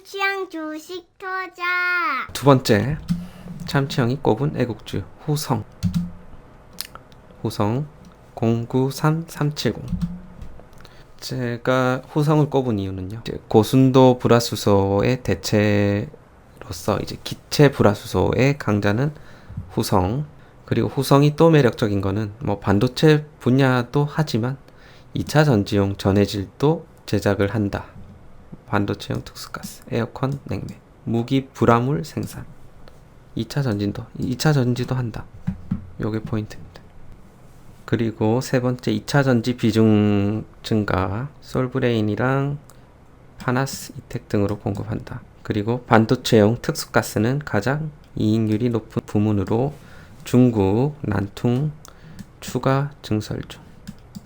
참치향 주식 투자. 두 번째, 참치형이 꼽은 애국주 후성 093370. 제가 후성을 꼽은 이유는요, 이제 고순도 불화수소의 대체로서 이제 기체 불화수소의 강자는 후성, 그리고 후성이 또 매력적인 거는 뭐 반도체 분야도 하지만 2차 전지용 전해질도 제작을 한다. 반도체용 특수가스, 에어컨, 냉매, 무기 불화물 생산, 2차 전지도 한다. 요게 포인트입니다. 그리고 세 번째, 2차 전지 비중 증가, 솔브레인이랑 하나스 이텍 등으로 공급한다. 그리고 반도체용 특수가스는 가장 이익률이 높은 부문으로 중국, 난퉁 추가 증설 중.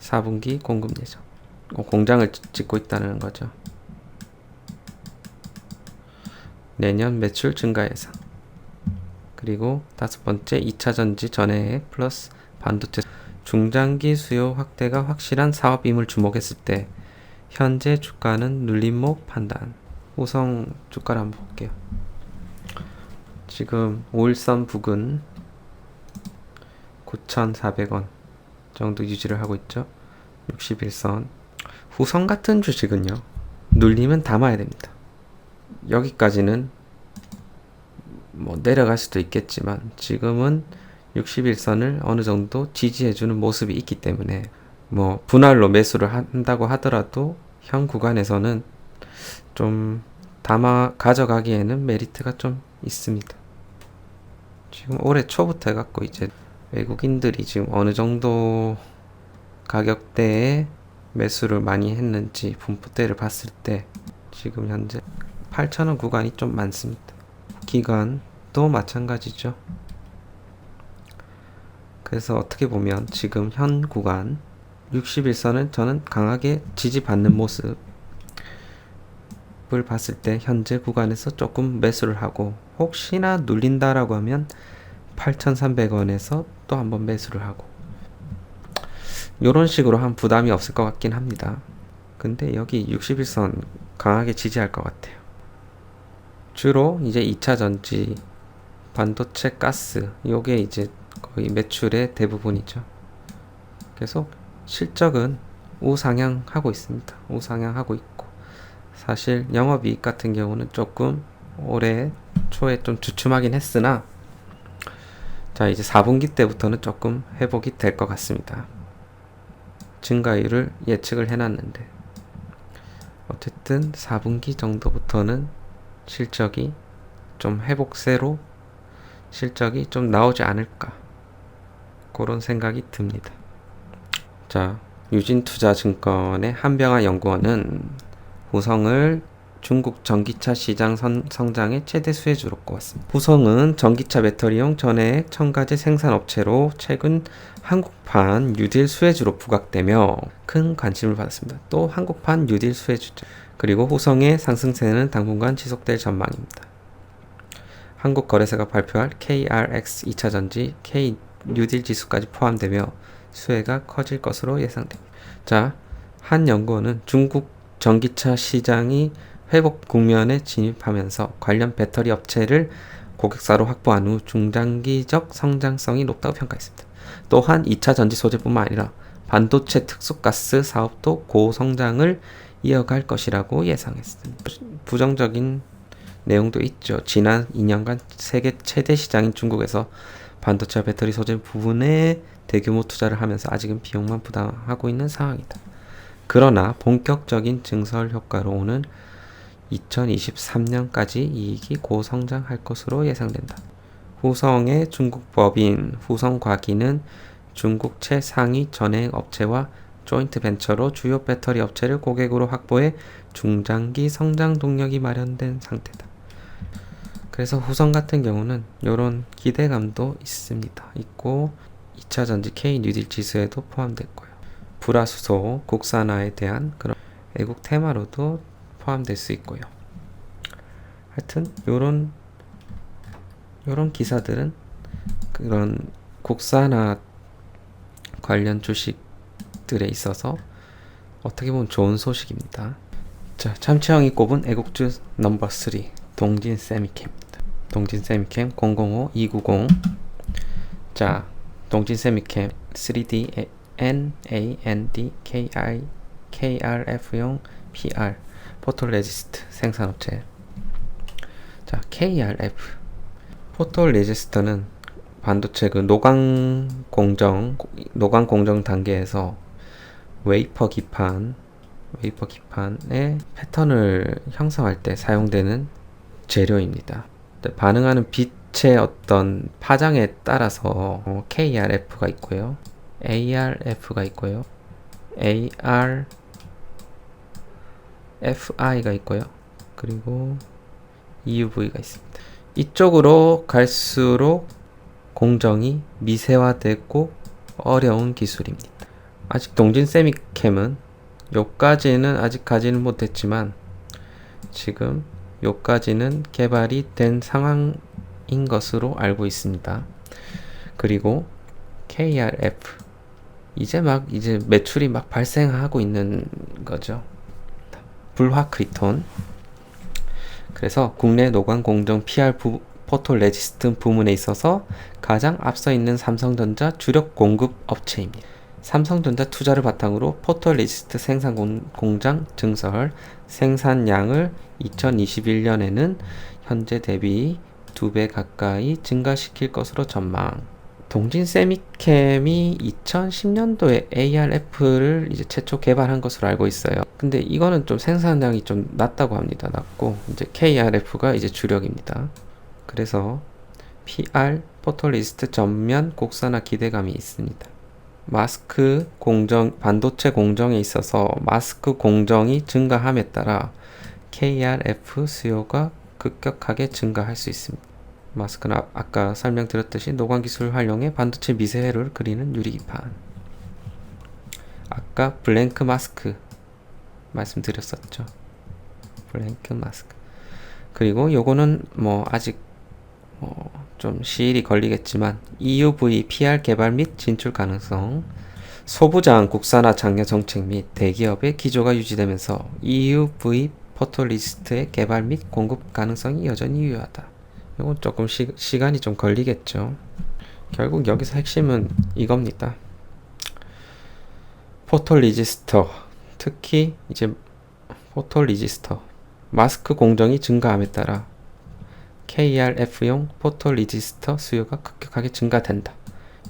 4분기 공급 예정. 공장을 짓고 있다는 거죠. 내년 매출 증가 예상. 그리고 다섯 번째, 2차 전지 전해액 플러스 반도체 중장기 수요 확대가 확실한 사업임을 주목했을 때 현재 주가는 눌림목 판단. 후성 주가를 한번 볼게요. 지금 5일선 부근 9,400원 정도 유지를 하고 있죠. 61선. 후성 같은 주식은요, 눌리면 담아야 됩니다. 여기까지는 뭐 내려갈 수도 있겠지만 지금은 61선을 어느 정도 지지해주는 모습이 있기 때문에 뭐 분할로 매수를 한다고 하더라도 현 구간에서는 좀 담아 가져가기에는 메리트가 좀 있습니다. 지금 올해 초부터 해갖고 이제 외국인들이 지금 어느 정도 가격대에 매수를 많이 했는지 분포대를 봤을 때 지금 현재 8,000원 구간이 좀 많습니다. 기간도 마찬가지죠. 그래서 어떻게 보면 지금 현 구간 61선은 저는 강하게 지지받는 모습을 봤을 때 현재 구간에서 조금 매수를 하고, 혹시나 눌린다라고 하면 8,300원에서 또 한번 매수를 하고, 요런 식으로 하면 부담이 없을 것 같긴 합니다. 근데 여기 61선 강하게 지지할 것 같아요. 주로 이제 2차 전지, 반도체, 가스, 요게 이제 거의 매출의 대부분이죠. 계속 실적은 우상향하고 있습니다. 우상향하고 있고, 사실 영업이익 같은 경우는 조금 올해 초에 좀 주춤하긴 했으나, 자 이제 4분기 때부터는 조금 회복이 될 것 같습니다. 증가율을 예측을 해놨는데 어쨌든 4분기 정도부터는 실적이 좀 회복세로 실적이 좀 나오지 않을까, 그런 생각이 듭니다. 자, 유진투자증권의 한병화 연구원은 후성을 중국 전기차 시장 성장의 최대 수혜주로 꼽았습니다. 후성은 전기차 배터리용 전해액 첨가제 생산업체로 최근 한국판 뉴딜 수혜주로 부각되며 큰 관심을 받았습니다. 또 한국판 뉴딜 수혜주죠. 그리고 후성의 상승세는 당분간 지속될 전망입니다. 한국거래소가 발표할 KRX 2차전지 K 뉴딜 지수까지 포함되며 수혜가 커질 것으로 예상됩니다. 자, 한 연구원은 중국 전기차 시장이 회복 국면에 진입하면서 관련 배터리 업체를 고객사로 확보한 후 중장기적 성장성이 높다고 평가했습니다. 또한 2차 전지 소재뿐만 아니라 반도체 특수가스 사업도 고성장을 이어갈 것이라고 예상했습니다. 부정적인 내용도 있죠. 지난 2년간 세계 최대 시장인 중국에서 반도체 배터리 소재 부분에 대규모 투자를 하면서 아직은 비용만 부담하고 있는 상황이다. 그러나 본격적인 증설 효과로 오는 2023년까지 이익이 고성장할 것으로 예상된다. 후성의 중국 법인 후성과기는 중국 최상위 전해액 업체와 조인트 벤처로 주요 배터리 업체를 고객으로 확보해 중장기 성장 동력이 마련된 상태다. 그래서 후성 같은 경우는 이런 기대감도 있고 2차 전지 K 뉴딜 지수에도 포함됐고요. 불화수소 국산화에 대한 그런 애국 테마로도 포함될 수 있고요. 하여튼 요런 기사들은 그런 국산화 관련 주식들에 있어서 어떻게 보면 좋은 소식입니다. 자, 참치형이 꼽은 애국주 넘버 3 동진 세미캠입니다. 동진 세미캠 005290. 자, 동진 세미캠 3D NAND KRF용 PR 포토레지스트 생산업체. 자, KRF 포토레지스트는 반도체 그 노광 공정 단계에서 웨이퍼 기판의 패턴을 형성할 때 사용되는 재료입니다. 반응하는 빛의 어떤 파장에 따라서 KRF가 있고요, ARF가 있고요, ARFI가 있고요, 그리고 EUV가 있습니다. 이쪽으로 갈수록 공정이 미세화되고 어려운 기술입니다. 아직 동진 세미캠은 요까지는 아직 가지는 못했지만 지금 요까지는 개발이 된 상황인 것으로 알고 있습니다. 그리고 KRF 이제 매출이 막 발생하고 있는 거죠. 불화 크리톤. 그래서 국내 노광 공정 PR 포토레지스트 부문에 있어서 가장 앞서 있는 삼성전자 주력 공급 업체입니다. 삼성전자 투자를 바탕으로 포토레지스트 생산 공장 증설, 생산량을 2021년에는 현재 대비 2배 가까이 증가시킬 것으로 전망. 동진 세미캠이 2010년도에 ARF를 이제 최초 개발한 것으로 알고 있어요. 근데 이거는 좀 생산량이 좀 낮다고 합니다. 낮고 이제 KRF가 이제 주력입니다. 그래서 PR 포토레지스트 전면 국산화 기대감이 있습니다. 마스크 공정, 반도체 공정에 있어서 마스크 공정이 증가함에 따라 KRF 수요가 급격하게 증가할 수 있습니다. 마스크는 아까 설명드렸듯이 노광 기술을 활용해 반도체 미세회로를 그리는 유리기판. 아까 블랭크 마스크 말씀드렸었죠. 블랭크 마스크. 그리고 요거는 아직 좀 시일이 걸리겠지만 EUV PR 개발 및 진출 가능성. 소부장 국산화 장려 정책 및 대기업의 기조가 유지되면서 EUV 포토레지스트의 개발 및 공급 가능성이 여전히 유효하다. 이건 조금 시간이 좀 걸리겠죠. 결국 여기서 핵심은 이겁니다. 포토레지스터, 특히 이제 포토레지스터 마스크 공정이 증가함에 따라 KRF용 포토레지스터 수요가 급격하게 증가된다.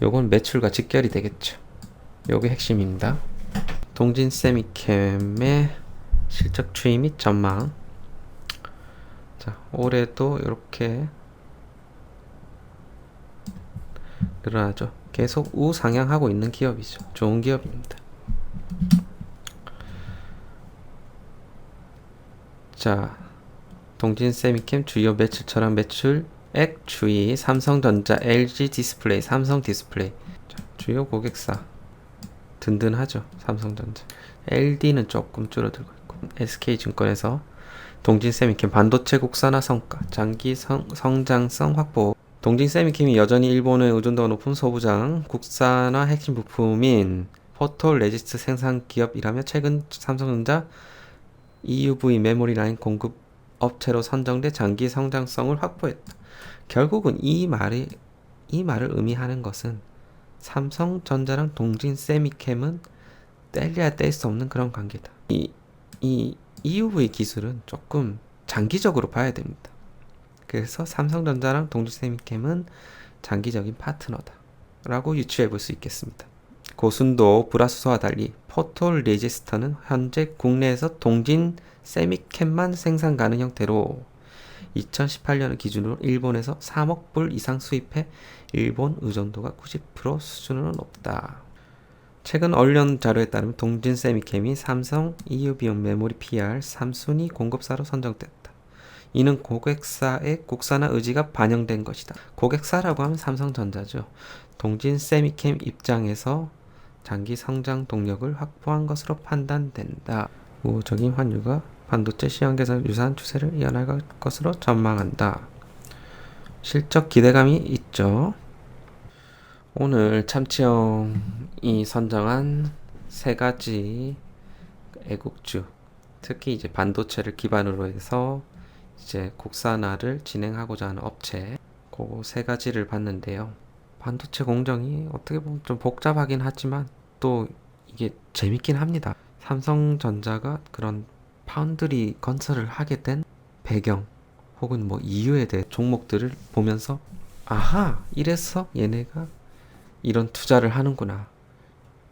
요건 매출과 직결이 되겠죠. 요게 핵심입니다. 동진 세미캠의 실적 추이 및 전망. 자, 올해도 이렇게 늘어나죠. 계속 우상향하고 있는 기업이죠. 좋은 기업입니다. 자, 동진 세미캠 주요 매출처럼 매출액 추이. 삼성전자, LG 디스플레이, 삼성 디스플레이. 자, 주요 고객사 든든하죠. 삼성전자. LD는 조금 줄어들고 있고, SK증권에서 동진 세미캠 반도체 국산화 성과, 장기 성장성 확보. 동진 세미캠이 여전히 일본의 의존도가 높은 소부장 국산화 핵심 부품인 포토레지스트 생산 기업이라며 최근 삼성전자 EUV 메모리 라인 공급 업체로 선정돼 장기 성장성을 확보했다. 결국은 이 말을 의미하는 것은 삼성전자랑 동진 세미캠은 뗄래야 뗄 수 없는 그런 관계다. 이 EUV 기술은 조금 장기적으로 봐야 됩니다. 그래서 삼성전자랑 동진 세미캠은 장기적인 파트너다 라고 유추해 볼 수 있겠습니다. 고순도 불화수소와 달리 포토레지스터는 현재 국내에서 동진 세미캠만 생산 가능 형태로 2018년을 기준으로 일본에서 3억 불 이상 수입해 일본 의존도가 90% 수준으로 높다. 최근 언론 자료에 따르면 동진 세미캠이 삼성 EUV용 메모리 PR 3순위 공급사로 선정됐다. 이는 고객사의 국산화 의지가 반영된 것이다. 고객사라고 하면 삼성전자죠. 동진 세미캠 입장에서 장기 성장 동력을 확보한 것으로 판단된다. 우호적인 환율과 반도체 시황 개선 유사한 추세를 이어나갈 것으로 전망한다. 실적 기대감이 있죠. 오늘 참치형이 선정한 세 가지 애국주 특히 이제 반도체를 기반으로 해서 이제 국산화를 진행하고자 하는 업체, 그 세 가지를 봤는데요. 반도체 공정이 어떻게 보면 좀 복잡하긴 하지만 또 이게 재밌긴 합니다. 삼성전자가 그런 파운드리 건설을 하게 된 배경 혹은 뭐 이유에 대해 종목들을 보면서 아하, 이래서 얘네가 이런 투자를 하는구나.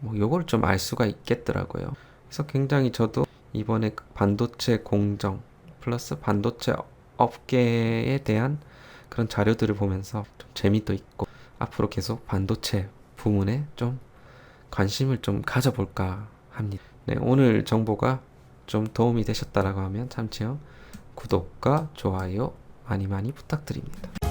뭐 요걸 좀 알 수가 있겠더라고요. 그래서 굉장히 저도 이번에 그 반도체 공정 플러스 반도체 업계에 대한 그런 자료들을 보면서 좀 재미도 있고 앞으로 계속 반도체 부문에 좀 관심을 좀 가져볼까 합니다. 네, 오늘 정보가 좀 도움이 되셨다라고 하면 참치형 구독과 좋아요 많이 많이 부탁드립니다.